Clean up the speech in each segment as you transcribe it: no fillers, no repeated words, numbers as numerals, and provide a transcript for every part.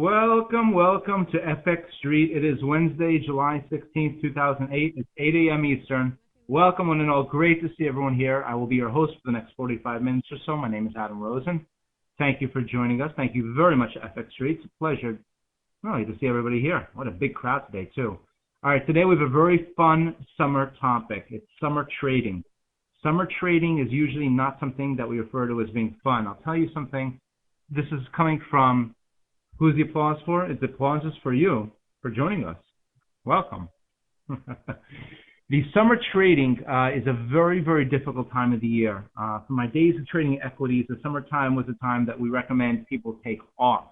Welcome to FX Street. It is Wednesday, July 16th, 2008. It's 8 a.m. Eastern. Welcome, one and all. Great to see everyone here. I will be your host for the next 45 minutes or so. My name is Adam Rosen. Thank you for joining us. Thank you very much, FX Street. It's a pleasure really to see everybody here. What a big crowd today, too. All right, today we have a very fun summer topic. It's summer trading. Summer trading is usually not something that we refer to as being fun. I'll tell you something. This is coming from, who's the applause for? It's the applause is for you for joining us. Welcome. The summer trading is a very, very difficult time of the year. For my days of trading equities, the summertime was a time that we recommend people take off.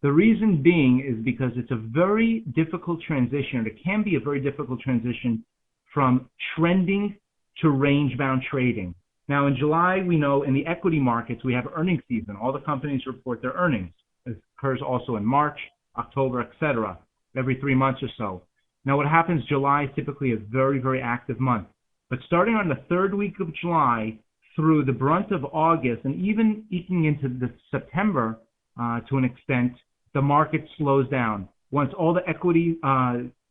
The reason being is because it's a very difficult transition, or it can be a very difficult transition from trending to range-bound trading. Now, in July, we know in the equity markets, we have earnings season. All the companies report their earnings. It occurs also in March, October, etc., every 3 months or so. Now, what happens, July is typically a very, very active month. But starting on the third week of July through the brunt of August, and even eking into the September to an extent, the market slows down. Once all the equity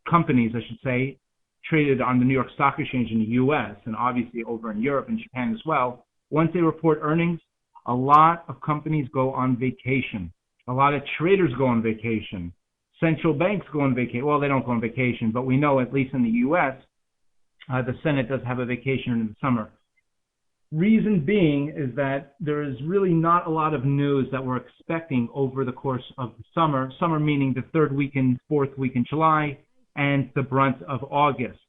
companies, I should say, traded on the New York Stock Exchange in the U.S., and obviously over in Europe and Japan as well, once they report earnings, a lot of companies go on vacation. A lot of traders go on vacation. Central banks go on vacation. Well, they don't go on vacation, but we know, at least in the U.S., the Senate does have a vacation in the summer. Reason being is that there is really not a lot of news that we're expecting over the course of the summer. Summer meaning the third week and fourth week in July and the brunt of August.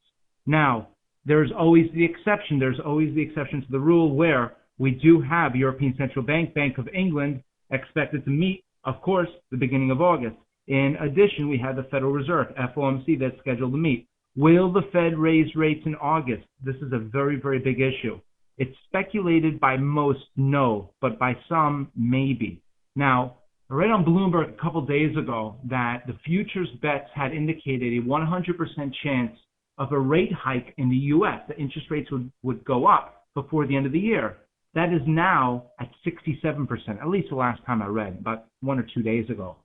Now, there's always the exception. There's always the exception to the rule where we do have European Central Bank, Bank of England, expected to meet, of course, the beginning of August. In addition, we have the Federal Reserve, FOMC, that's scheduled to meet. Will the Fed raise rates in August? This is a very, very big issue. It's speculated by most, no, but by some, maybe. Now, I read on Bloomberg a couple days ago that the futures bets had indicated a 100% chance of a rate hike in the U.S. The interest rates would go up before the end of the year. That is now at 67%, at least the last time I read, about 1 or 2 days ago.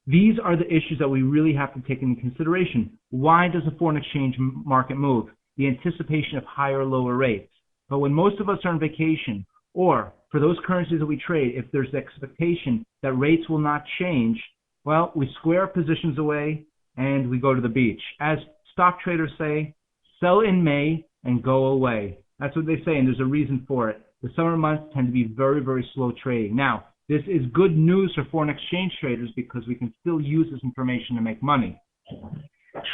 These are the issues that we really have to take into consideration. Why does the foreign exchange market move? The anticipation of higher or lower rates. But when most of us are on vacation, or for those currencies that we trade, if there's the expectation that rates will not change, well, we square our positions away and we go to the beach. As stock traders say, sell in May and go away. That's what they say, and there's a reason for it. The summer months tend to be very, very slow trading. Now, this is good news for foreign exchange traders because we can still use this information to make money.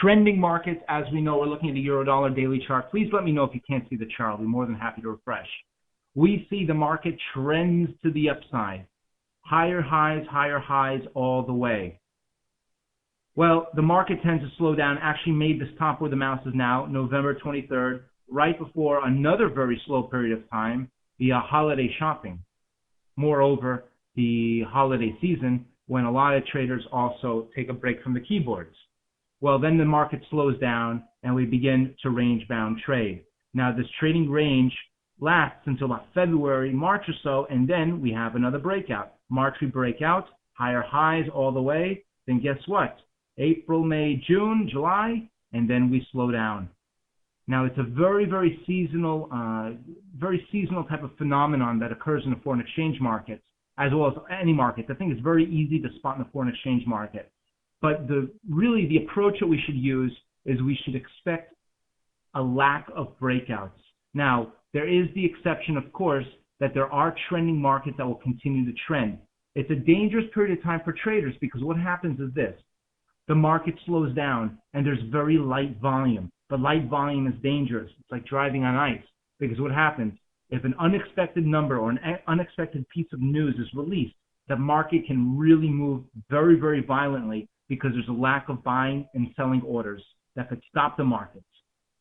Trending markets, as we know, we're looking at the Euro-Dollar daily chart. Please let me know if you can't see the chart. I'll be more than happy to refresh. We see the market trends to the upside. Higher highs all the way. Well, the market tends to slow down, actually made this top where the mouse is now, November 23rd, right before another very slow period of time, the holiday shopping. Moreover, the holiday season, when a lot of traders also take a break from the keyboards. Well, then the market slows down and we begin to range-bound trade. Now, this trading range lasts until about February, March or so, and then we have another breakout. March we break out, higher highs all the way, then guess what? April, May, June, July, and then we slow down. Now, it's a very, very seasonal type of phenomenon that occurs in the foreign exchange markets, as well as any market. I think it's very easy to spot in the foreign exchange market. But really the approach that we should use is we should expect a lack of breakouts. Now, there is the exception, of course, that there are trending markets that will continue to trend. It's a dangerous period of time for traders because what happens is this. The market slows down and there's very light volume. But light volume is dangerous. It's like driving on ice because what happens? If an unexpected number or an unexpected piece of news is released, the market can really move very, very violently because there's a lack of buying and selling orders that could stop the markets.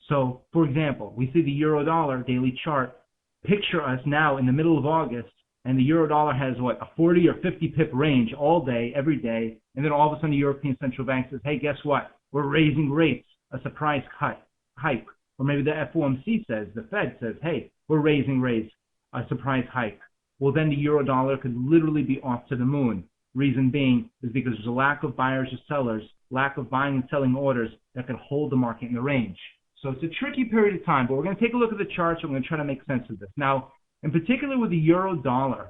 So, for example, we see the Euro-Dollar daily chart. Picture us now in the middle of August, and the Euro-Dollar has, a 40 or 50 pip range all day, every day, and then all of a sudden the European Central Bank says, hey, guess what? We're raising rates, a surprise hike. Or maybe the FOMC says, the Fed says, hey, we're raising rates, a surprise hike. Well, then the Euro-Dollar could literally be off to the moon. Reason being is because there's a lack of buyers or sellers, lack of buying and selling orders that can hold the market in the range. So it's a tricky period of time, but we're going to take a look at the charts and we're going to try to make sense of this. Now, in particular with the euro dollar,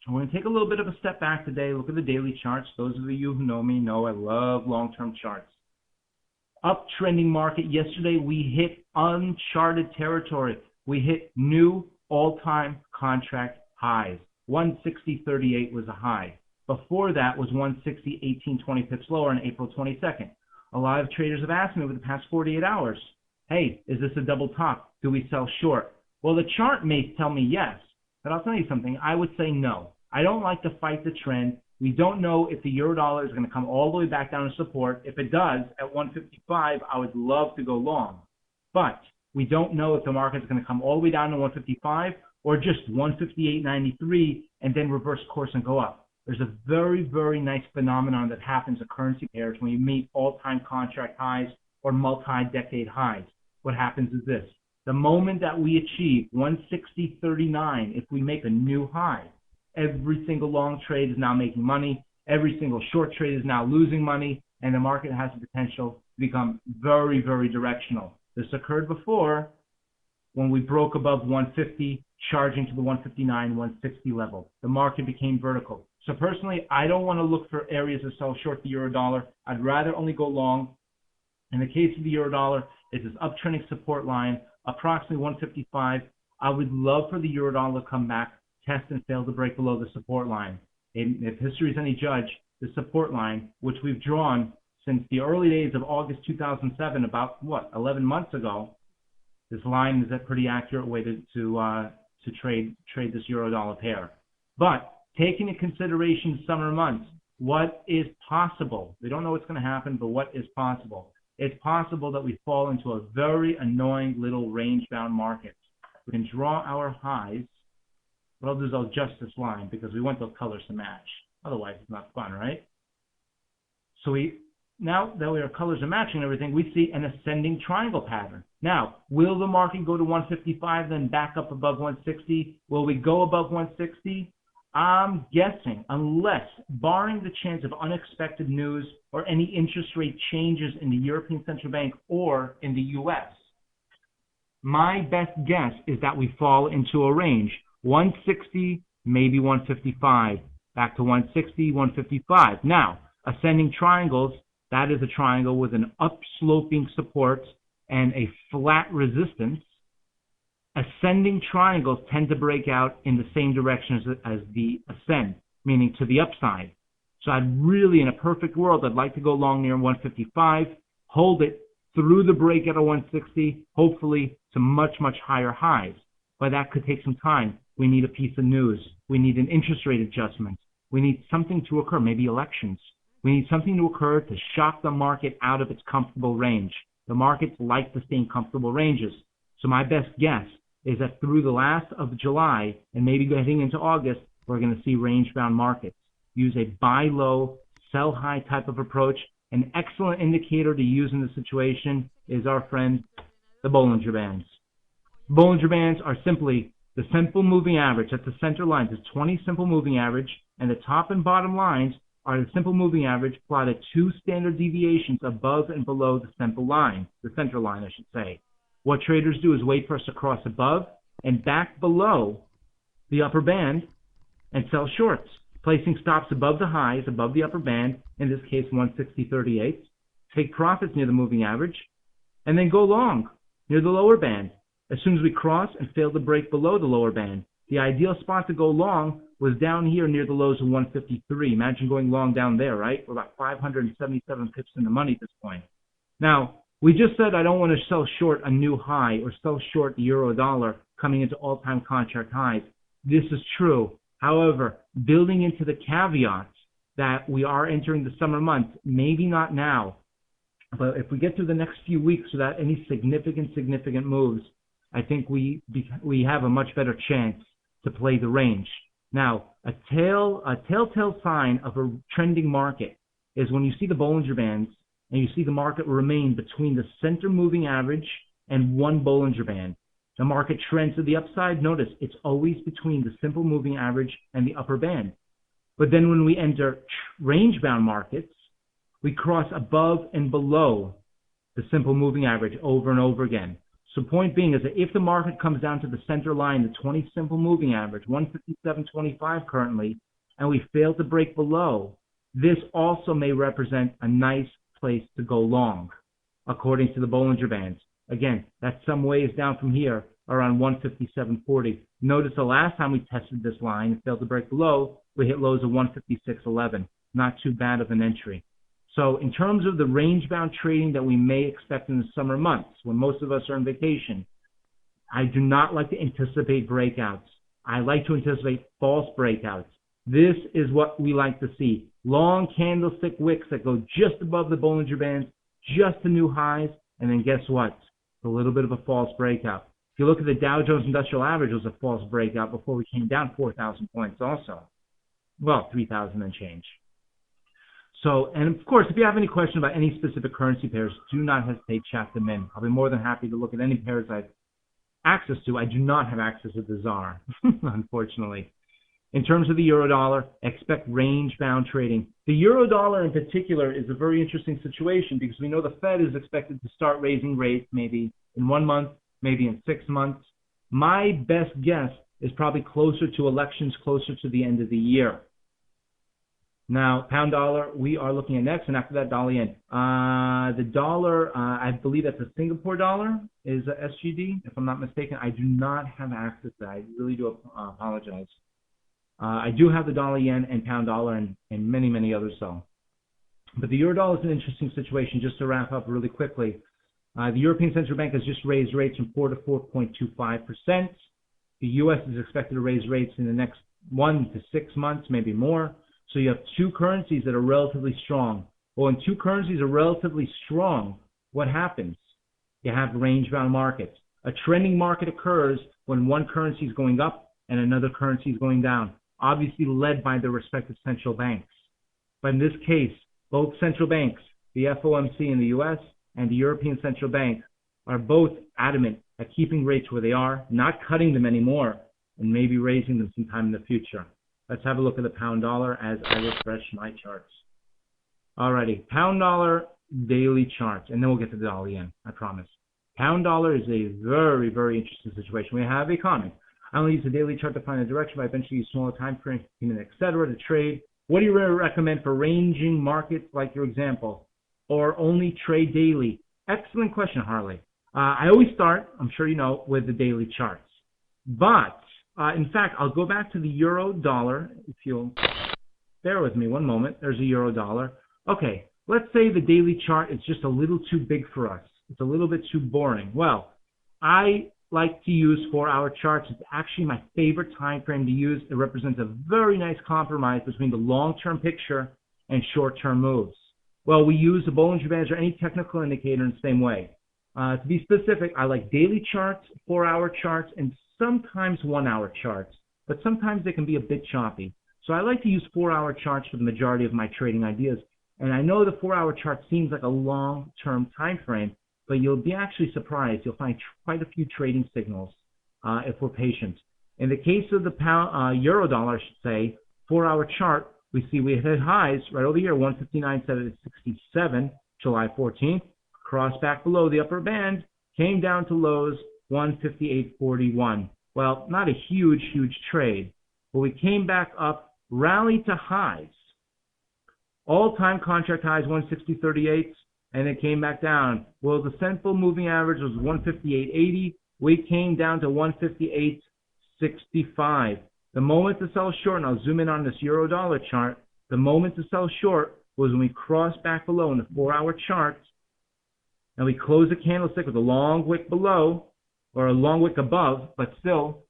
we're going to take a little bit of a step back today, look at the daily charts. Those of you who know me know I love long-term charts. Uptrending market. Yesterday we hit uncharted territory. We hit new all-time contract highs. 160.38 was a high. Before that was 160.18, 20 pips lower on April 22nd. A lot of traders have asked me over the past 48 hours, hey, is this a double top? Do we sell short? Well, the chart may tell me yes, but I'll tell you something. I would say no. I don't like to fight the trend. We don't know if the euro dollar is going to come all the way back down to support. If it does, at 155, I would love to go long. But we don't know if the market is going to come all the way down to 155 or just 158.93 and then reverse course and go up. There's a very, very nice phenomenon that happens at currency pairs when you meet all-time contract highs or multi-decade highs. What happens is this. The moment that we achieve 160.39, if we make a new high, every single long trade is now making money. Every single short trade is now losing money, and the market has the potential to become very, very directional. This occurred before when we broke above 150, charging to the 159, 160 level. The market became vertical. So personally, I don't want to look for areas to sell short the euro dollar. I'd rather only go long. In the case of the euro dollar, it's this uptrending support line, approximately 155. I would love for the euro dollar to come back, test and fail to break below the support line. And if history is any judge, the support line, which we've drawn since the early days of August 2007, about 11 months ago, this line is a pretty accurate way to trade this euro dollar pair. But taking into consideration summer months, what is possible? We don't know what's going to happen, but what is possible? It's possible that we fall into a very annoying little range-bound market. We can draw our highs. What I'll do is I'll adjust this line because we want those colors to match. Otherwise, it's not fun, right? So now that our colors are matching everything, we see an ascending triangle pattern. Now, will the market go to 155, then back up above 160? Will we go above 160? I'm guessing, unless, barring the chance of unexpected news or any interest rate changes in the European Central Bank or in the U.S., my best guess is that we fall into a range. 160, maybe 155, back to 160, 155. Now, ascending triangles, that is a triangle with an upsloping support and a flat resistance. Ascending triangles tend to break out in the same direction as the ascend, meaning to the upside. So I'd really, in a perfect world, I'd like to go long near 155, hold it through the breakout of 160, hopefully to much, much higher highs. But that could take some time. We need a piece of news. We need an interest rate adjustment. We need something to occur, maybe elections. We need something to occur to shock the market out of its comfortable range. The markets like to stay in comfortable ranges. So my best guess is that through the last of July and maybe heading into August, we're going to see range-bound markets. Use a buy low, sell high type of approach. An excellent indicator to use in this situation is our friend, the Bollinger Bands. Bollinger Bands are simply the simple moving average. That's the center line. It's 20 simple moving average, and the top and bottom lines are the simple moving average plotted 2 standard deviations above and below the center line, I should say. What traders do is wait for us to cross above and back below the upper band and sell shorts, placing stops above the highs, above the upper band, in this case 160.38, take profits near the moving average, and then go long near the lower band. As soon as we cross and fail to break below the lower band, the ideal spot to go long was down here near the lows of 153. Imagine going long down there, right? We're about 577 pips in the money at this point. Now, we just said I don't want to sell short a new high or sell short the euro dollar coming into all-time contract highs. This is true. However, building into the caveats that we are entering the summer months, maybe not now, but if we get through the next few weeks without any significant moves, I think we have a much better chance to play the range. Now, a telltale sign of a trending market is when you see the Bollinger Bands and you see the market remain between the center moving average and one Bollinger Band. The market trends to the upside. Notice it's always between the simple moving average and the upper band. But then when we enter range-bound markets, we cross above and below the simple moving average over and over again. So point being is that if the market comes down to the center line, the 20 simple moving average, 157.25 currently, and we fail to break below, this also may represent a nice place to go long, according to the Bollinger Bands. Again, that's some ways down from here, around 157.40. Notice the last time we tested this line and failed to break below, we hit lows of 156.11. Not too bad of an entry. So in terms of the range-bound trading that we may expect in the summer months, when most of us are on vacation, I do not like to anticipate breakouts. I like to anticipate false breakouts. This is what we like to see. Long candlestick wicks that go just above the Bollinger Bands, just to new highs, and then guess what? It's a little bit of a false breakout. If you look at the Dow Jones Industrial Average, it was a false breakout before we came down 4,000 points also. Well, 3,000 and change. So, and of course, if you have any question about any specific currency pairs, do not hesitate, chat them in. I'll be more than happy to look at any pairs I have access to. I do not have access to the ZAR, unfortunately. In terms of the euro-dollar, expect range-bound trading. The euro-dollar in particular is a very interesting situation because we know the Fed is expected to start raising rates maybe in 1 month, maybe in 6 months. My best guess is probably closer to elections, closer to the end of the year. Now, pound dollar, we are looking at next, and after that, dollar yen. The dollar, I believe that's a Singapore dollar, is a SGD, if I'm not mistaken. I do not have access to that. I really do apologize. I do have the dollar yen and pound dollar and many, many others though. But the euro dollar is an interesting situation. Just to wrap up really quickly, the European Central Bank has just raised rates from 4 to 4.25%. The U.S. is expected to raise rates in the next 1 to 6 months, maybe more. So you have two currencies that are relatively strong. Well, when two currencies are relatively strong, what happens? You have range-bound markets. A trending market occurs when one currency is going up and another currency is going down, obviously led by the respective central banks. But in this case, both central banks, the FOMC in the U.S. and the European Central Bank, are both adamant at keeping rates where they are, not cutting them anymore, and maybe raising them sometime in the future. Let's have a look at the pound dollar as I refresh my charts. Alrighty, pound dollar daily charts, and then we'll get to the dollar yen, I promise. Pound dollar is a very, very interesting situation. We have a comment. I only use the daily chart to find the direction, but I eventually use smaller time frames, etc. to trade. What do you recommend for ranging markets like your example, or only trade daily? Excellent question, Harley. I always start, I'm sure you know, with the daily charts. But in fact, I'll go back to the euro dollar. If you'll bear with me one moment. There's a euro dollar. Okay, let's say the daily chart is just a little too big for us. It's a little bit too boring. Well, I like to use 4-hour charts. It's actually my favorite time frame to use. It represents a very nice compromise between the long-term picture and short-term moves. Well, we use the Bollinger Bands or any technical indicator in the same way. To be specific, I like daily charts, 4-hour charts, and sometimes 1-hour charts, but sometimes they can be a bit choppy. So I like to use 4-hour charts for the majority of my trading ideas. And I know the 4-hour chart seems like a long-term time frame, but you'll be actually surprised. You'll find quite a few trading signals if we're patient. In the case of the euro dollar, I should say, 4-hour chart, we see we hit highs right over here, 159.67, July 14th, crossed back below the upper band, came down to lows, 158.41. Well, not a huge trade, but we came back up, rallied to highs. All-time contract highs, 160.38, and it came back down. Well, the simple moving average was 158.80. We came down to 158.65. The moment to sell short, and I'll zoom in on this euro dollar chart, the moment to sell short was when we crossed back below in the 4-hour chart, and we closed the candlestick with a long wick below, or a long wick above, but still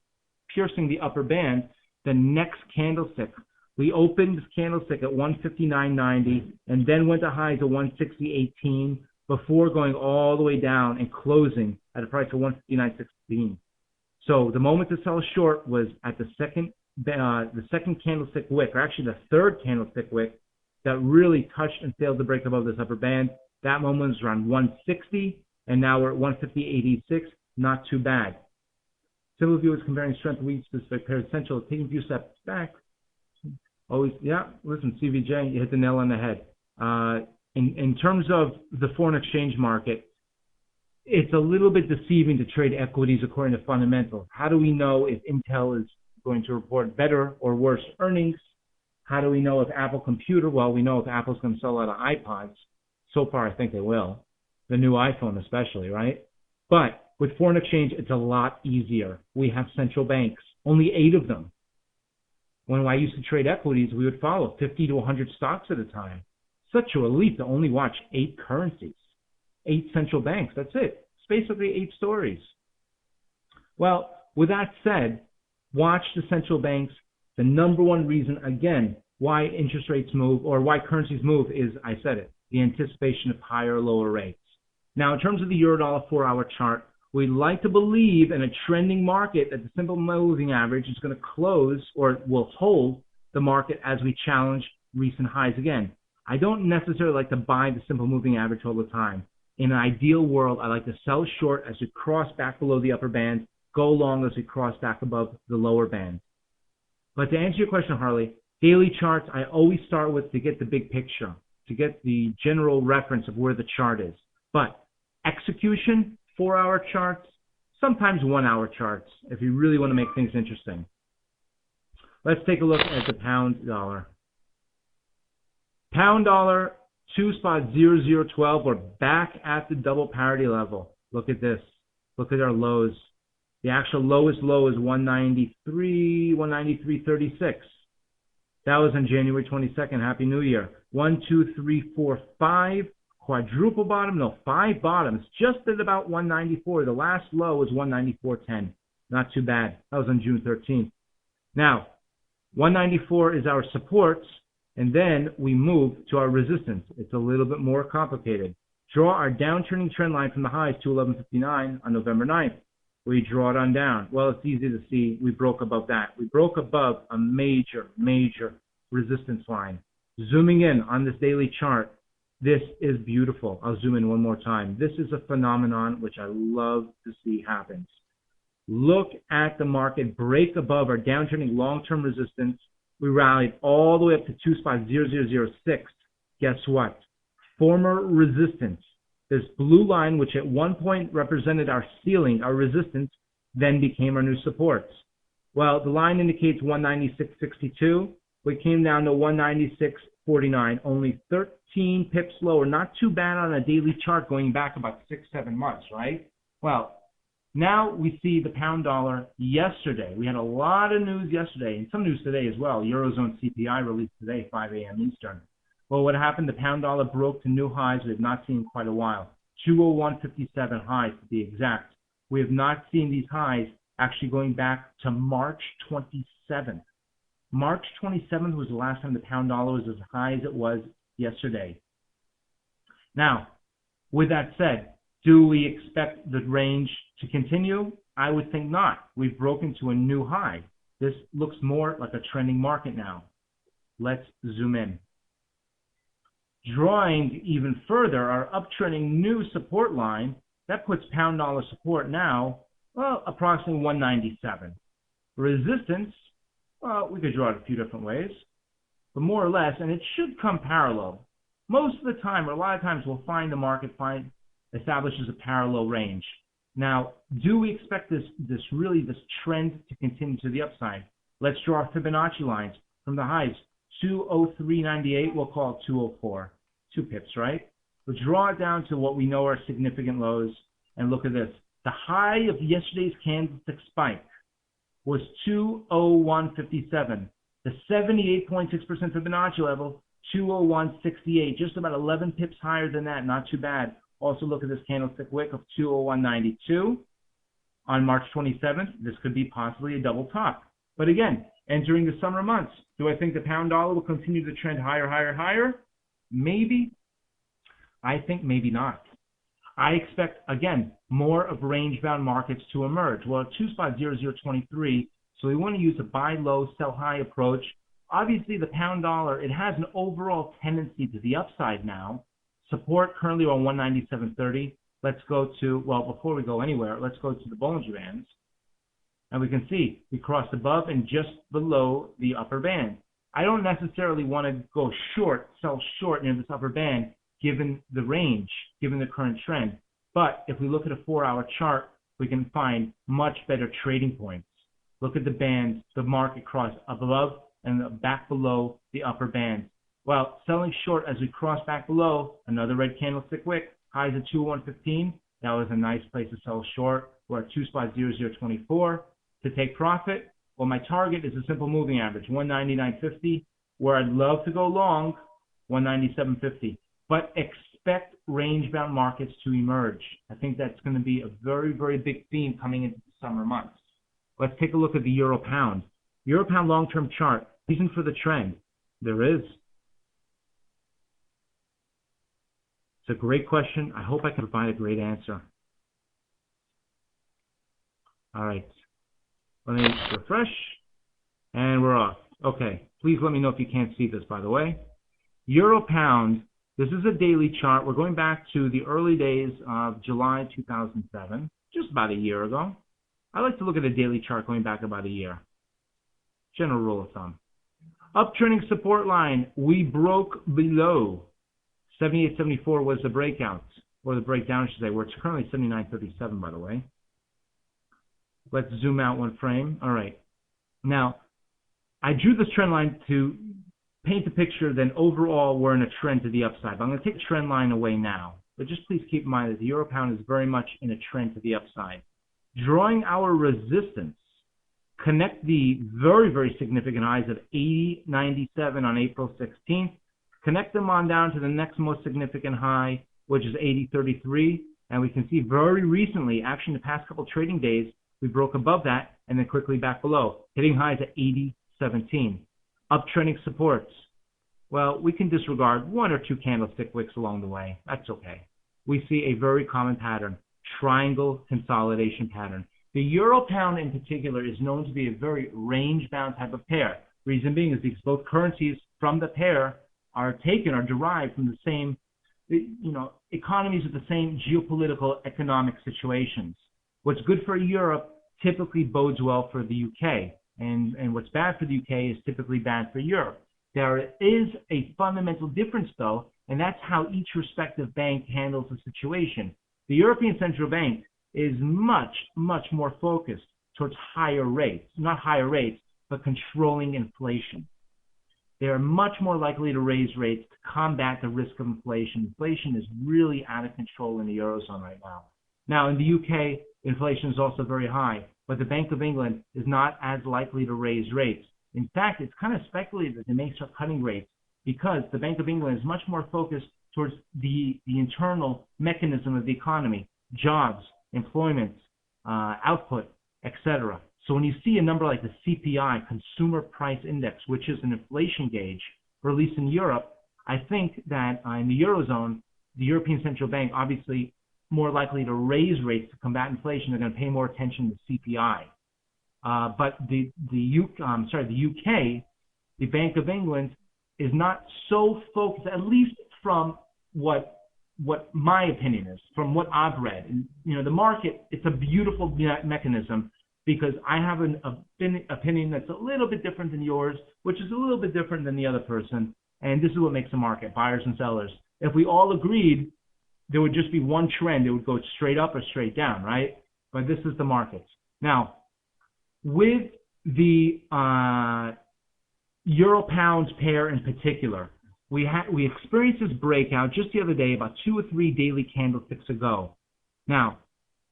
piercing the upper band. The next candlestick, we opened this candlestick at 159.90 and then went to highs of 160.18 before going all the way down and closing at a price of 159.16. So the moment to sell short was at the second candlestick wick, or actually the third candlestick wick, that really touched and failed to break above this upper band. That moment was around 160, and now we're at 158.86. Not too bad. Simple view is comparing strength of each specific pair. Essential, taking a few steps back Always, yeah. Listen, CVJ, you hit the nail on the head. In terms of the foreign exchange market, it's a little bit deceiving to trade equities according to fundamentals. How do we know if Intel is going to report better or worse earnings? How do we know if Apple Computer? Well, we know if Apple's going to sell a lot of iPods. So far, I think they will. The new iPhone especially, right? But with foreign exchange, it's a lot easier. We have central banks, only 8 of them. When I used to trade equities, we would follow 50 to 100 stocks at a time. Such a relief to only watch 8 currencies, 8 central banks. That's it. It's basically 8 stories. Well, with that said, watch the central banks. The number one reason, again, why interest rates move or why currencies move is, I said it, the anticipation of higher or lower rates. Now, in terms of the Eurodollar 4-hour chart, we like to believe in a trending market that the simple moving average is going to close or will hold the market as we challenge recent highs again. I don't necessarily like to buy the simple moving average all the time. In an ideal world, I like to sell short as we cross back below the upper band, go long as we cross back above the lower band. But to answer your question, Harley, daily charts I always start with to get the big picture, to get the general reference of where the chart is. But execution, 4-hour charts, sometimes 1-hour charts, if you really want to make things interesting. Let's take a look at the pound dollar. Pound dollar, 2.0012. We're back at the double parity level. Look at this. Look at our lows. The actual lowest low is 193.36. That was on January 22nd. Happy New Year. 1, 2, 3, 4, 5. Quadruple bottom, no, 5 bottoms, just at about 194. The last low was 194.10. Not too bad. That was on June 13th. Now, 194 is our support, and then we move to our resistance. It's a little bit more complicated. Draw our downturning trend line from the highs to 1159 on November 9th. We draw it on down. Well, it's easy to see. We broke above that. We broke above a major resistance line. Zooming in on this daily chart, this is beautiful. I'll zoom in one more time. This is a phenomenon which I love to see happen. Look at the market break above our downturning long-term resistance. We rallied all the way up to 2.0006. Guess what? Former resistance. This blue line, which at one point represented our ceiling, our resistance, then became our new supports. Well, the line indicates 196.62. We came down to 196.49, only 13 pips lower. Not too bad on a daily chart going back about 6-7 months, right? Well, now we see the pound dollar yesterday. We had a lot of news yesterday, and some news today as well. Eurozone CPI released today, 5 a.m. Eastern. Well, what happened? The pound dollar broke to new highs we have not seen in quite a while. 201.57 highs to be exact. We have not seen these highs actually going back to March 27th. March 27th was the last time the pound dollar was as high as it was yesterday. Now, with that said, do we expect the range to continue? I would think not. We've broken to a new high. This looks more like a trending market now. Let's zoom in. Drawing even further, our uptrending new support line, that puts pound dollar support now, well, approximately 197. Resistance, well, we could draw it a few different ways, but more or less, and it should come parallel. Most of the time, or a lot of times, we'll find the market establishes a parallel range. Now, do we expect this trend to continue to the upside? Let's draw our Fibonacci lines from the highs. 203.98, we'll call it 204. 2 pips, right? We'll draw it down to what we know are significant lows, and look at this. The high of yesterday's candlestick spike was 201.57. The 78.6% Fibonacci level, 201.68, just about 11 pips higher than that, not too bad. Also look at this candlestick wick of 201.92. On March 27th, this could be possibly a double top. But again, entering the summer months, do I think the pound dollar will continue to trend higher? Maybe. I think maybe not. I expect, again, more of range-bound markets to emerge. Well, at 2.0023, so we want to use a buy low, sell high approach. Obviously, the pound dollar, it has an overall tendency to the upside now. Support currently on 197.30. Let's go to, well, before we go anywhere, let's go to the Bollinger Bands. And we can see we crossed above and just below the upper band. I don't necessarily want to go short, sell short near this upper band, given the range, given the current trend. But if we look at a 4-hour chart, we can find much better trading points. Look at the bands, the market cross above and back below the upper band. Well, selling short as we cross back below, another red candlestick wick, highs at 201.15. That was a nice place to sell short. We're at 2.0024. To take profit, well, my target is a simple moving average, 199.50. Where I'd love to go long, 197.50. But expect range-bound markets to emerge. I think that's going to be a very, very big theme coming into the summer months. Let's take a look at the Euro-Pound. Euro-Pound long-term chart. Reason for the trend? There is. It's a great question. I hope I can provide a great answer. All right. Let me refresh. And we're off. Okay. Please let me know if you can't see this, by the way. Euro-Pound. This is a daily chart. We're going back to the early days of July 2007, just about a year ago. I like to look at a daily chart going back about a year. General rule of thumb. Uptrending support line. We broke below. 78.74 was the breakout, or the breakdown, I should say, where it's currently 79.37, by the way. Let's zoom out one frame. All right. Now, I drew this trend line to paint a picture that overall we're in a trend to the upside. But I'm going to take the trend line away now. But just please keep in mind that the Euro-Pound is very much in a trend to the upside. Drawing our resistance, connect the very, very significant highs of 80.97 on April 16th. Connect them on down to the next most significant high, which is 80.33. And we can see very recently, actually in the past couple trading days, we broke above that and then quickly back below, hitting highs at 80.17. Uptrending supports. Well, we can disregard one or two candlestick wicks along the way. That's okay. We see a very common pattern, triangle consolidation pattern. The Euro-Pound in particular is known to be a very range-bound type of pair. Reason being is because both currencies from the pair are derived from the same, economies with the same geopolitical economic situations. What's good for Europe typically bodes well for the UK. And what's bad for the UK is typically bad for Europe. There is a fundamental difference, though, and that's how each respective bank handles the situation. The European Central Bank is much, much more focused towards higher rates. Not higher rates, but controlling inflation. They are much more likely to raise rates to combat the risk of inflation. Inflation is really out of control in the Eurozone right now. Now, in the UK, inflation is also very high, but the Bank of England is not as likely to raise rates. In fact, it's kind of speculated that they may start cutting rates because the Bank of England is much more focused towards the internal mechanism of the economy, jobs, employment, output, etc. So when you see a number like the CPI, Consumer Price Index, which is an inflation gauge, released in Europe, I think that in the Eurozone, the European Central Bank obviously more likely to raise rates to combat inflation. They're going to pay more attention to CPI. But the UK, the Bank of England, is not so focused, at least from what my opinion is, from what I've read. And, the market, it's a beautiful mechanism because I have an opinion that's a little bit different than yours, which is a little bit different than the other person. And this is what makes a market, buyers and sellers. If we all agreed, there would just be one trend. It would go straight up or straight down, right? But this is the markets. Now, with the Euro-Pound pair in particular, we experienced this breakout just the other day, about 2 or 3 daily candlesticks ago. Now,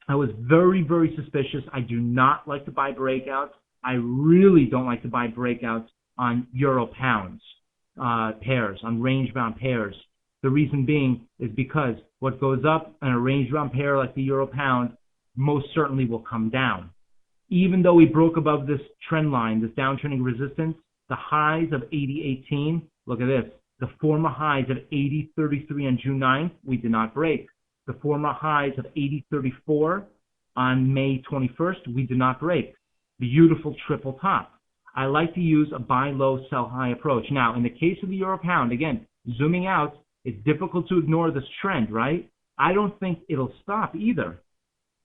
I was very, very suspicious. I do not like to buy breakouts. I really don't like to buy breakouts on Euro-Pounds pairs, on range-bound pairs. The reason being is because what goes up on a range-bound pair like the Euro-Pound most certainly will come down. Even though we broke above this trend line, this downtrending resistance, the highs of 80.18, look at this. The former highs of 80.33 on June 9th, we did not break. The former highs of 80.34 on May 21st, we did not break. Beautiful triple top. I like to use a buy low, sell high approach. Now, in the case of the Euro-Pound, again, zooming out, it's difficult to ignore this trend, right? I don't think it'll stop either.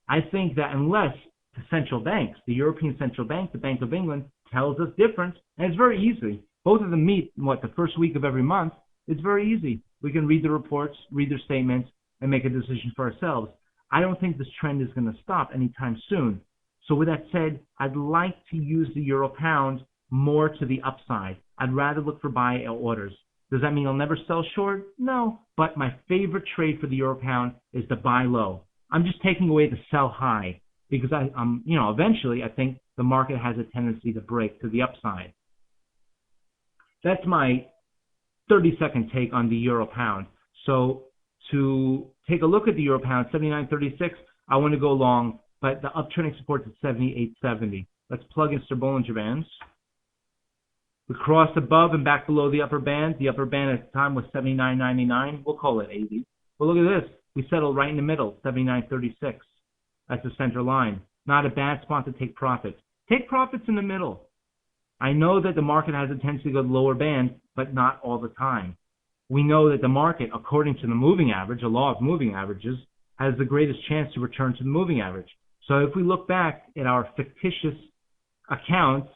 I think that unless the central banks, the European Central Bank, the Bank of England, tells us different, and it's very easy. both of them meet, what, the first week of every month. It's very easy. We can read the reports, read their statements, and make a decision for ourselves. I don't think this trend is going to stop anytime soon. So with that said, I'd like to use the euro pound more to the upside. I'd rather look for buy orders. Does that mean I'll never sell short? No, but my favorite trade for the euro pound is to buy low. I'm just taking away the sell high because eventually I think the market has a tendency to break to the upside. That's my 30-second take on the euro pound. So to take a look at the euro pound, 79.36, I want to go long, but the uptrending support is at 78.70. Let's plug in Bollinger Bands. We crossed above and back below the upper band. The upper band at the time was 79.99. We'll call it 80. But look at this. We settled right in the middle, 79.36. That's the center line. Not a bad spot to take profits. Take profits in the middle. I know that the market has a tendency to go to the lower band, but not all the time. We know that the market, according to the moving average, the law of moving averages, has the greatest chance to return to the moving average. So if we look back at our fictitious accounts,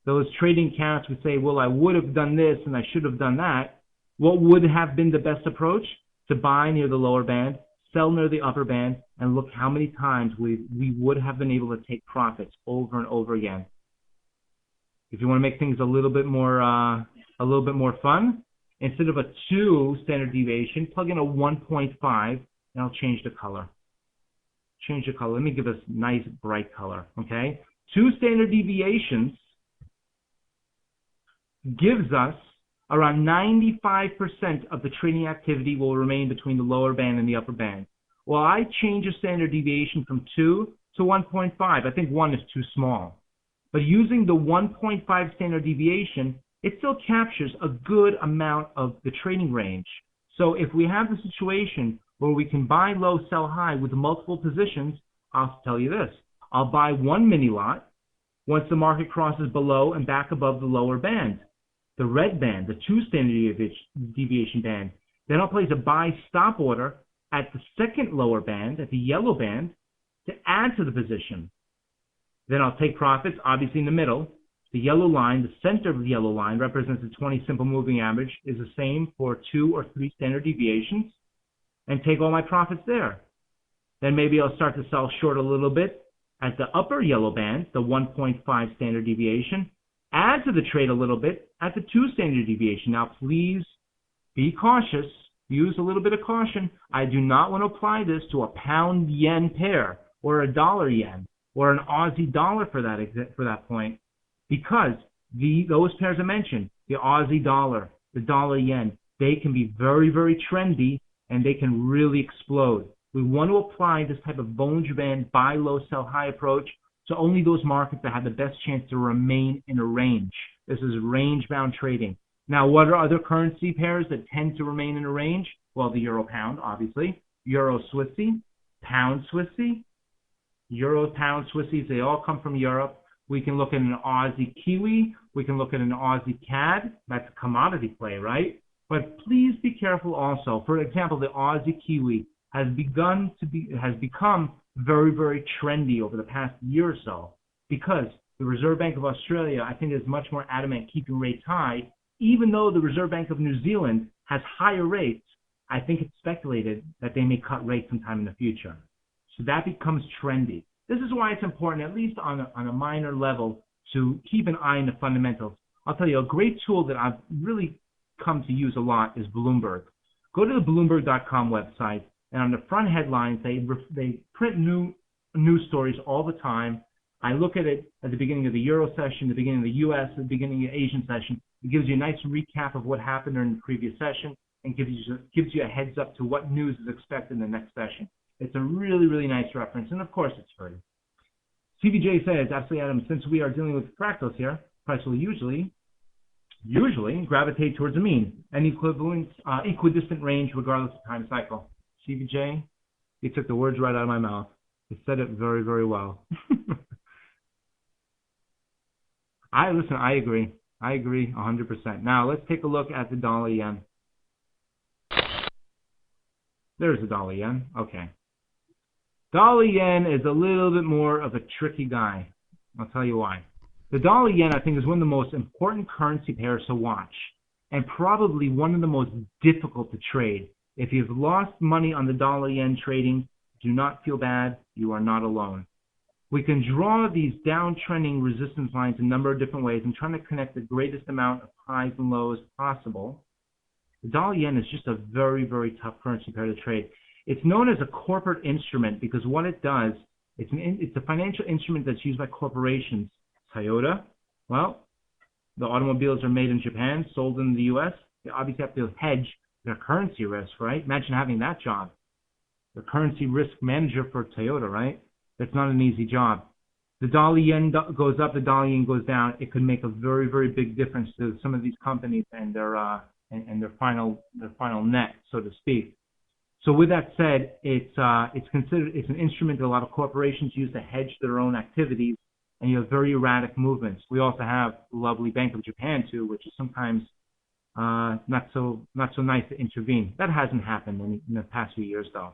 those trading accounts, we say, well, I would have done this and I should have done that. What would have been the best approach? To buy near the lower band, sell near the upper band, and look how many times we would have been able to take profits over and over again. If you want to make things a little bit more fun, instead of a 2 standard deviation, plug in a 1.5, and I'll change the color. Change the color. Let me give us a nice bright color. Okay, 2 standard deviations gives us around 95% of the trading activity will remain between the lower band and the upper band. Well, I change a standard deviation from 2 to 1.5. I think 1 is too small. But using the 1.5 standard deviation, it still captures a good amount of the trading range. So if we have the situation where we can buy low, sell high with multiple positions, I'll tell you this. I'll buy 1 mini lot once the market crosses below and back above the lower band, the red band, the 2 standard deviation band. Then I'll place a buy stop order at the second lower band, at the yellow band, to add to the position. Then I'll take profits, obviously in the middle. The yellow line, the center of the yellow line, represents the 20 simple moving average, is the same for 2 or 3 standard deviations, and take all my profits there. Then maybe I'll start to sell short a little bit at the upper yellow band, the 1.5 standard deviation, add to the trade a little bit at the 2 standard deviation. Now, please be cautious. Use a little bit of caution. I do not want to apply this to a pound-yen pair or a dollar-yen or an Aussie dollar for that point, because those pairs I mentioned, the Aussie dollar, the dollar-yen, they can be very, very trendy and they can really explode. We want to apply this type of Bollinger Band buy low, sell high approach to only those markets that have the best chance to remain in a range. This is range-bound trading. Now, what are other currency pairs that tend to remain in a range? Well, the euro pound, obviously, euro Swissy, pound Swissy, euro pound Swissies, they all come from Europe. We can look at an Aussie Kiwi. We can look at an Aussie CAD. That's a commodity play, right? But please be careful also. For example, the Aussie Kiwi has become very, very trendy over the past year or so, because the Reserve Bank of Australia, I think, is much more adamant keeping rates high. Even though the Reserve Bank of New Zealand has higher rates, I think it's speculated that they may cut rates sometime in the future. So that becomes trendy. This is why it's important, at least on a minor level, to keep an eye on the fundamentals. I'll tell you, a great tool that I've really come to use a lot is Bloomberg. Go to the Bloomberg.com website, and on the front headlines, they print new news stories all the time. I look at it at the beginning of the Euro session, the beginning of the U.S., the beginning of the Asian session. It gives you a nice recap of what happened during the previous session and gives you a heads up to what news is expected in the next session. It's a really, really nice reference, and of course it's free. CVJ says, absolutely, Adam, since we are dealing with fractals here, price will usually gravitate towards the mean, an equidistant range regardless of time cycle. CVJ, you took the words right out of my mouth. You said it very, very well. I agree. I agree 100%. Now, let's take a look at the dollar yen. There's the dollar yen. Okay. Dollar yen is a little bit more of a tricky guy. I'll tell you why. The dollar yen, I think, is one of the most important currency pairs to watch, and probably one of the most difficult to trade. If you've lost money on the dollar yen trading, do not feel bad. You are not alone. We can draw these downtrending resistance lines a number of different ways and trying to connect the greatest amount of highs and lows possible. The dollar yen is just a very, very tough currency pair to trade. It's known as a corporate instrument because what it does, it's a financial instrument that's used by corporations. Toyota, well, the automobiles are made in Japan, sold in the U.S. They obviously have to hedge their currency risk, right? Imagine having that job. The currency risk manager for Toyota, right? That's not an easy job. The dollar yen goes up, the dollar yen goes down. It could make a very, very big difference to some of these companies and their final net, so to speak. So with that said, it's an instrument that a lot of corporations use to hedge their own activities, and you have very erratic movements. We also have the lovely Bank of Japan too, which is sometimes not so nice to intervene. That hasn't happened in the past few years though.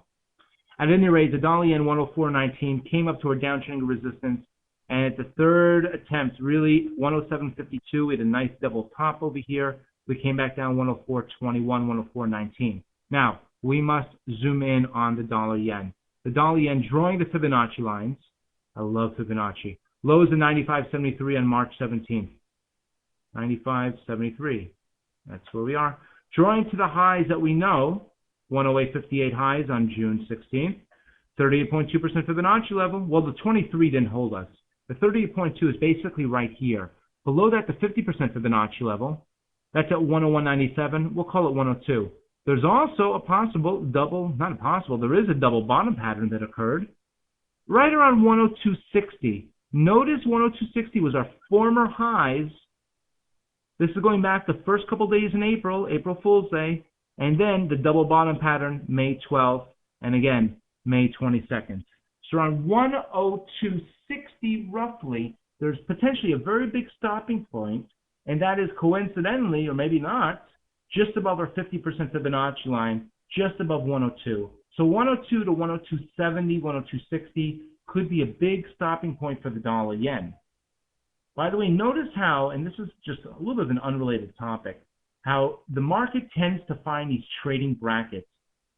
At any rate, the dollar yen 104.19 came up to our downtrending resistance, and at the third attempt, really 107.52, we had a nice double top over here. We came back down 104.21, 104.19. Now, we must zoom in on the dollar yen. The dollar yen drawing the Fibonacci lines. I love Fibonacci. Lows of 95.73 on March 17th. 95.73. That's where we are. Drawing to the highs that we know. 108.58 highs on June 16th. 38.2% Fibonacci level. Well, the 23 didn't hold us. The 38.2 is basically right here. Below that, the 50% Fibonacci level. That's at 101.97. We'll call it 102. There's also a possible there is a double bottom pattern that occurred right around 102.60. Notice 102.60 was our former highs. This is going back the first couple days in April Fool's Day, and then the double bottom pattern May 12th, and again, May 22nd. So around 102.60 roughly, there's potentially a very big stopping point, and that is coincidentally, or maybe not, just above our 50% Fibonacci line, just above 102. So 102 to 102.70, 102.60 could be a big stopping point for the dollar yen. By the way, notice how, and this is just a little bit of an unrelated topic, how the market tends to find these trading brackets.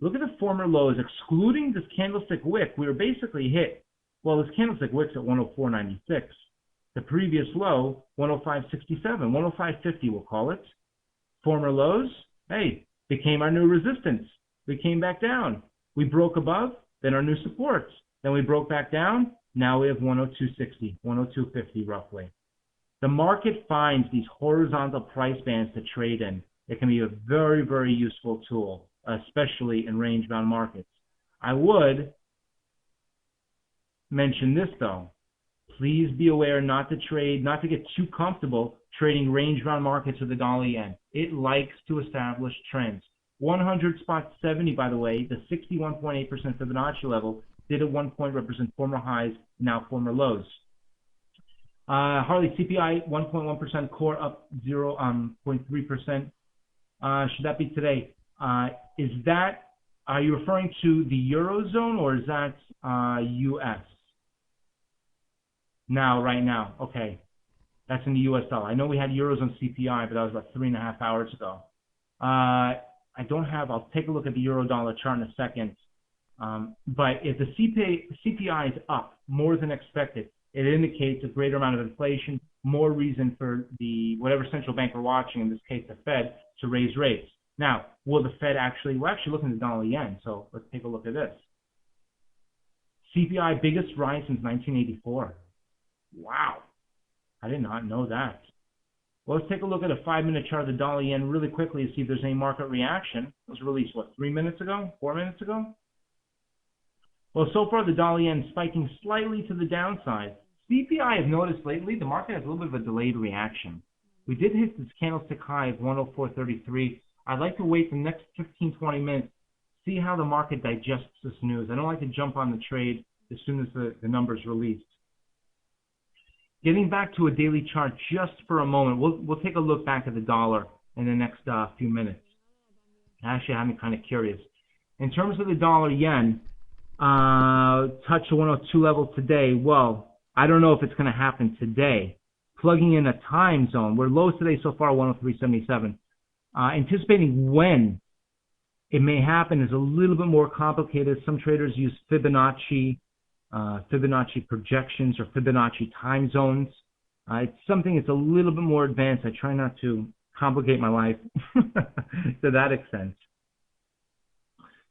Look at the former lows, excluding this candlestick wick, we were basically hit. Well, this candlestick wick's at 104.96. The previous low, 105.67, 105.50 we'll call it. Former lows, hey, became our new resistance. We came back down. We broke above, then our new supports. Then we broke back down. Now we have 102.60, 102.50 roughly. The market finds these horizontal price bands to trade in. It can be a very, very useful tool, especially in range-bound markets. I would mention this though. Please be aware not to get too comfortable trading range-bound markets with the dollar yen. It likes to establish trends. 100.70, by the way, the 61.8% Fibonacci level, did at one point represent former highs, now former lows. Harley CPI 1.1%, core up 0.3%. Should that be today? Are you referring to the Eurozone or is that US? Right now, okay. That's in the US dollar. I know we had Eurozone CPI, but that was about 3.5 hours ago. I'll take a look at the euro dollar chart in a second. But if the CPI is up more than expected, it indicates a greater amount of inflation, more reason for whatever central bank we're watching, in this case the Fed, to raise rates. Now, will the Fed we're actually looking at the dollar yen, so let's take a look at this. CPI biggest rise since 1984. Wow, I did not know that. Well, let's take a look at a 5-minute chart of the dollar yen really quickly to see if there's any market reaction. It was released, 3 minutes ago? 4 minutes ago? Well, so far the dollar yen spiking slightly to the downside. CPI, I've noticed lately, the market has a little bit of a delayed reaction. We did hit this candlestick high of 104.33. I'd like to wait the next 15-20 minutes, see how the market digests this news. I don't like to jump on the trade as soon as the number's released. Getting back to a daily chart just for a moment, we'll take a look back at the dollar in the next few minutes. Actually, I'm kind of curious. In terms of the dollar yen, touch the 102 level today. Well, I don't know if it's going to happen today. plugging in a time zone. We're lows today so far, 103.77. Anticipating when it may happen is a little bit more complicated. Some traders use Fibonacci projections or Fibonacci time zones. It's something that's a little bit more advanced. I try not to complicate my life to that extent.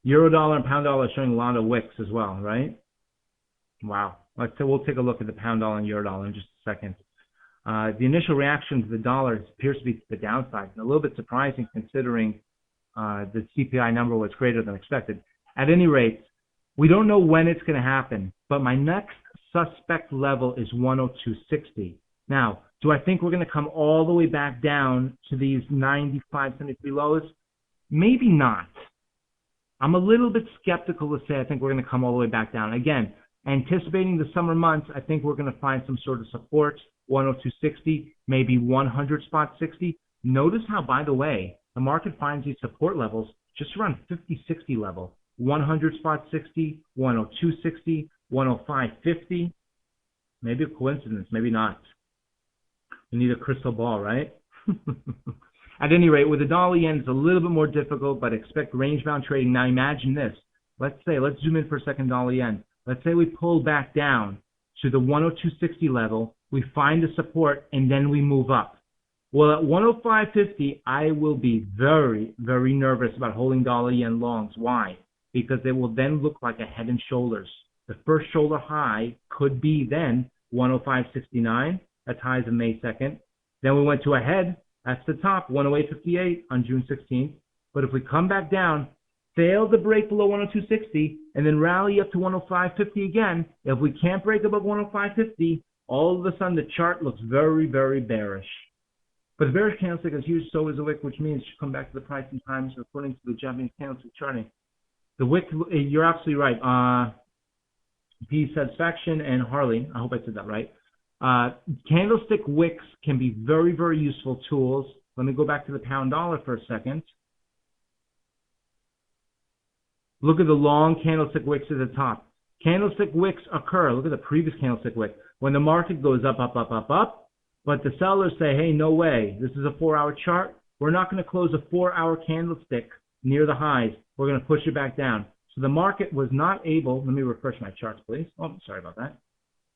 Euro dollar and pound dollar are showing a lot of wicks as well, right? Wow. We'll take a look at the pound dollar and euro dollar in just a second. The initial reaction to the dollar appears to be to the downside, and a little bit surprising considering the CPI number was greater than expected. At any rate, we don't know when it's going to happen, but my next suspect level is 102.60. Now, do I think we're going to come all the way back down to these 95.73 lows? Maybe not. I'm a little bit skeptical to say I think we're going to come all the way back down. Again, anticipating the summer months, I think we're going to find some sort of support, 102.60, maybe 100.60. Notice how, by the way, the market finds these support levels just around 50.60 level, 100.60, 102.60, 105.50. Maybe a coincidence, maybe not. You need a crystal ball, right? At any rate, with the dollar yen, it's a little bit more difficult, but expect range-bound trading. Now imagine this. Let's zoom in for a second, dollar yen. Let's say we pull back down to the 102.60 level, we find the support, and then we move up. Well, at 105.50, I will be very, very nervous about holding dollar yen longs. Why? Because it will then look like a head and shoulders. The first shoulder high could be then 105.69. That's highs of May 2nd. Then we went to a head. That's the top, 108.58 on June 16th. But if we come back down, fail to break below 102.60, and then rally up to 105.50 again, if we can't break above 105.50, all of a sudden the chart looks very, very bearish. But the bearish candlestick is huge, so is the wick, which means it should come back to the price in times according to the Japanese candlestick charting. The wick, you're absolutely right. P Satisfaction and Harley, I hope I said that right. Candlestick wicks can be very, very useful tools. Let me go back to the pound dollar for a second. Look at the long candlestick wicks at the top. Candlestick wicks occur. Look at the previous candlestick wick. When the market goes up, up, up, up, up, but the sellers say, hey, no way. This is a 4-hour chart. We're not going to close a 4-hour candlestick near the highs. We're going to push it back down. So the market was not able, let me refresh my charts, please. Oh, sorry about that.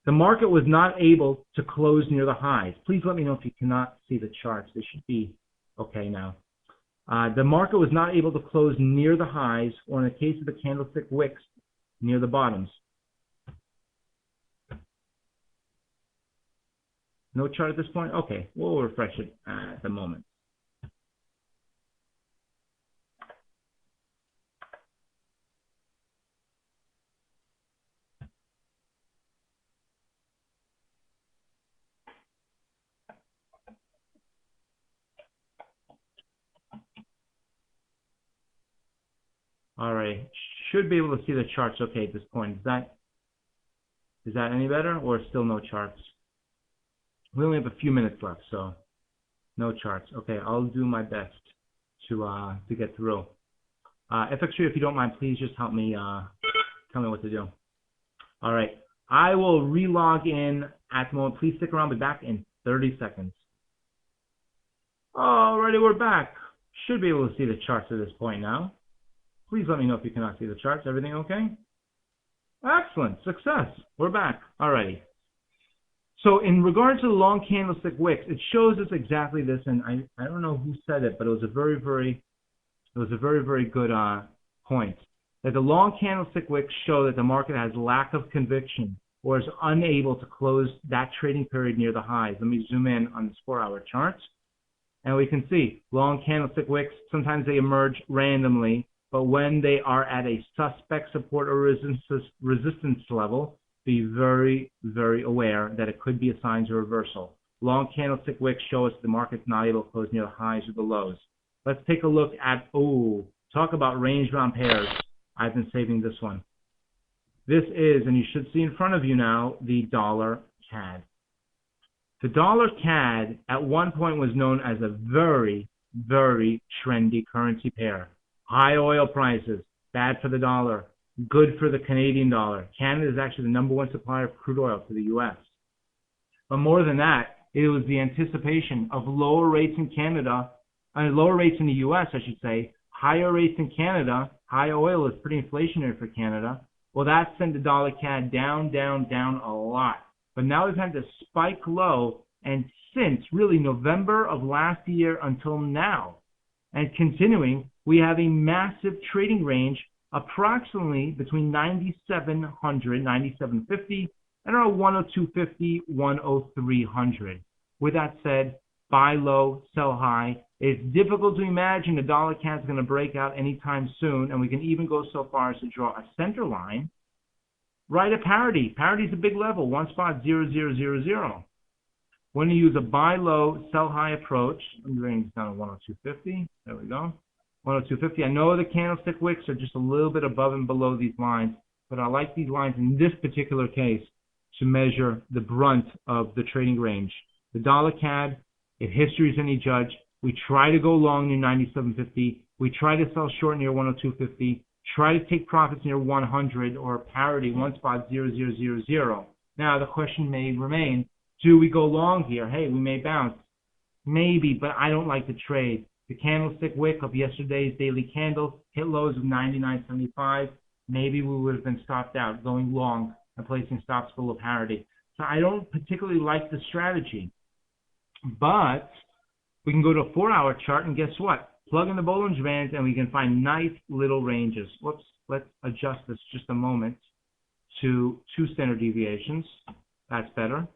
The market was not able to close near the highs. Please let me know if you cannot see the charts. They should be okay now. The market was not able to close near the highs, or in the case of the candlestick wicks, near the bottoms. No chart at this point? Okay, we'll refresh it at the moment. All right, should be able to see the charts okay at this point. Is that any better, or still no charts? We only have a few minutes left, so no charts. Okay, I'll do my best to get through. FX3, if you don't mind, please just help me tell me what to do. All right, I will relog in at the moment. Please stick around. I'll be back in 30 seconds. Alrighty, we're back. Should be able to see the charts at this point now. Please let me know if you cannot see the charts. Everything okay? Excellent. Success. We're back. Alrighty. So in regards to the long candlestick wicks, it shows us exactly this, and I don't know who said it, but it was a very, very good point. That the long candlestick wicks show that the market has lack of conviction or is unable to close that trading period near the highs. Let me zoom in on this 4-hour chart. And we can see long candlestick wicks, sometimes they emerge randomly, but when they are at a suspect support or resistance level, be very, very aware that it could be a sign of reversal. Long candlestick wicks show us the market's not able to close near the highs or the lows. Let's take a look at, talk about range-bound pairs. I've been saving this one. This is, and you should see in front of you now, the dollar CAD. The dollar CAD at one point was known as a very, very trendy currency pair. High oil prices, bad for the dollar, good for the Canadian dollar. Canada is actually the #1 supplier of crude oil to the U.S. But more than that, It was the anticipation of lower rates in Canada, lower rates in the U.S., I should say, higher rates in Canada. High oil is pretty inflationary for Canada. Well, that sent the dollar CAD down, down, down a lot. But now we've had this spike low, and since really November of last year until now, and continuing, we have a massive trading range approximately between 9,700, 9,750, and around 102.50, 10300. With that said, buy low, sell high. It's difficult to imagine the dollar CAD is going to break out anytime soon, and we can even go so far as to draw a center line right at parity. Parity is a big level, one spot 0000. When you use a buy low, sell high approach, I'm bringing this down to 102.50. There we go. 102.50. I know the candlestick wicks are just a little bit above and below these lines, but I like these lines in this particular case to measure the brunt of the trading range. The dollar CAD, if history is any judge, we try to go long near 97.50. We try to sell short near 102.50. Try to take profits near 100 or parity, one spot 0000. Now the question may remain, do we go long here? Hey, we may bounce. Maybe, but I don't like the trade. The candlestick wick of yesterday's daily candle hit lows of 99.75. Maybe we would have been stopped out, going long and placing stops below parity. So I don't particularly like the strategy. But we can go to a 4-hour chart, and guess what? Plug in the Bollinger Bands, and we can find nice little ranges. Whoops, let's adjust this just a moment to 2 standard deviations. That's better.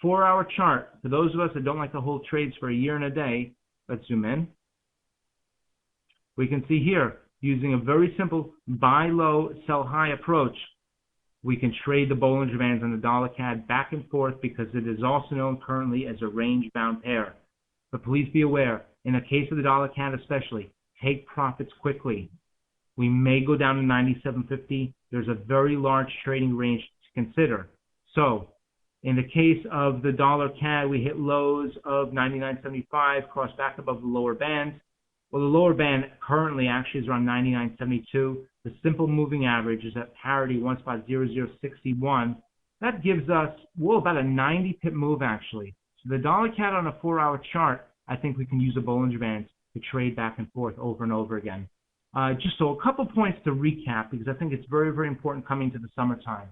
4-hour chart. For those of us that don't like to hold trades for a year and a day, let's zoom in. We can see here, using a very simple buy low, sell high approach, we can trade the Bollinger Bands and the dollar CAD back and forth because it is also known currently as a range-bound pair. But please be aware, in the case of the dollar CAD especially, take profits quickly. We may go down to 97.50. There's a very large trading range to consider. So, in the case of the dollar CAD, we hit lows of 99.75, cross back above the lower band. Well, the lower band currently actually is around 99.72. The simple moving average is at parity, one spot 0061. That gives us, well, about a 90-pip move actually. So the dollar CAD on a 4-hour chart, I think we can use a Bollinger Bands to trade back and forth over and over again. Just so a couple points to recap, because I think it's very, very important coming to the summertime.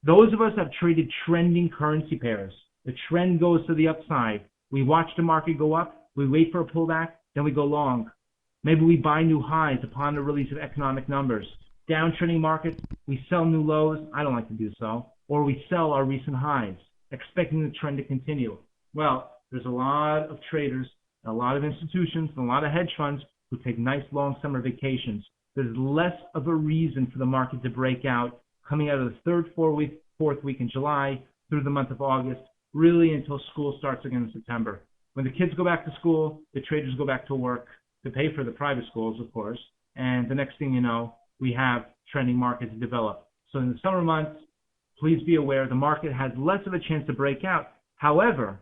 Those of us have traded trending currency pairs. The trend goes to the upside. We watch the market go up, we wait for a pullback, then we go long. Maybe we buy new highs upon the release of economic numbers. Downtrending markets, we sell new lows. I don't like to do so. Or we sell our recent highs, expecting the trend to continue. Well, there's a lot of traders, a lot of institutions, and a lot of hedge funds who take nice long summer vacations. There's less of a reason for the market to break out coming out of the third, fourth week in July through the month of August, really until school starts again in September. When the kids go back to school, the traders go back to work to pay for the private schools, of course, and the next thing you know, we have trending markets develop. So in the summer months, please be aware the market has less of a chance to break out. However,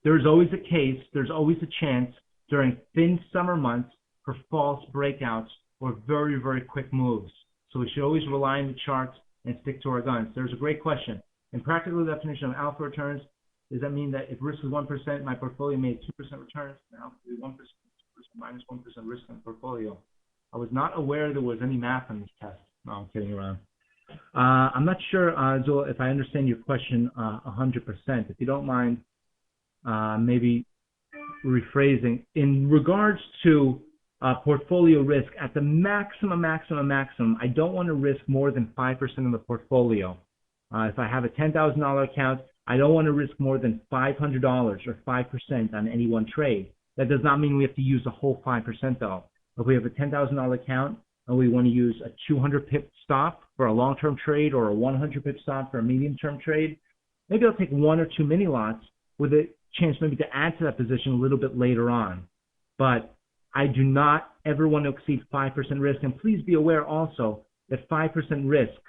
there's always a case, there's always a chance during thin summer months for false breakouts or very, very quick moves. So we should always rely on the charts and stick to our guns. There's a great question. In practical definition of alpha returns, does that mean that if risk is 1%, my portfolio made 2% returns? Now, 1%, 2% minus 1% risk on the portfolio. I was not aware there was any math on this test. No, I'm kidding around. I'm not sure, Zul, if I understand your question 100%. If you don't mind, maybe rephrasing. In regards to portfolio risk, at the maximum, I don't want to risk more than 5% of the portfolio. If I have a $10,000 account, I don't want to risk more than $500 or 5% on any one trade. That does not mean we have to use the whole 5% though. If we have a $10,000 account and we want to use a 200 pip stop for a long-term trade or a 100 pip stop for a medium-term trade, maybe I'll take 1 or 2 mini lots with a chance maybe to add to that position a little bit later on. But I do not ever want to exceed 5% risk. And please be aware also that 5% risk,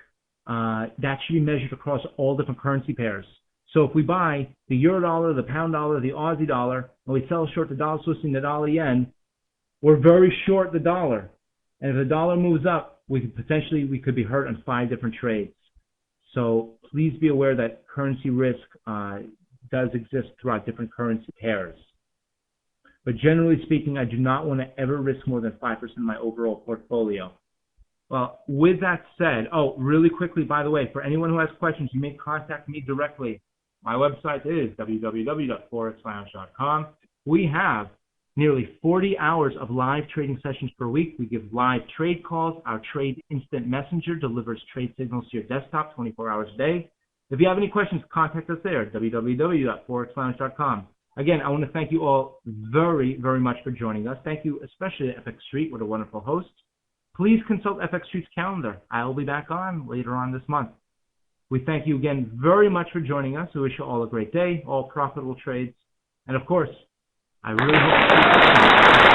that should be measured across all different currency pairs. So if we buy the euro dollar, the pound dollar, the Aussie dollar, and we sell short the dollar Swiss and the dollar yen, we're very short the dollar. And if the dollar moves up, we could be hurt on 5 different trades. So please be aware that currency risk does exist throughout different currency pairs. But generally speaking, I do not want to ever risk more than 5% of my overall portfolio. Well, with that said, really quickly, by the way, for anyone who has questions, you may contact me directly. My website is www.forexlounge.com. We have nearly 40 hours of live trading sessions per week. We give live trade calls. Our Trade Instant Messenger delivers trade signals to your desktop 24 hours a day. If you have any questions, contact us there, www.forexlounge.com. Again, I want to thank you all very, very much for joining us. Thank you especially to FX Street. What a wonderful host. Please consult FX Street's calendar. I will be back on later on this month. We thank you again very much for joining us. We wish you all a great day, all profitable trades. And of course, I really hope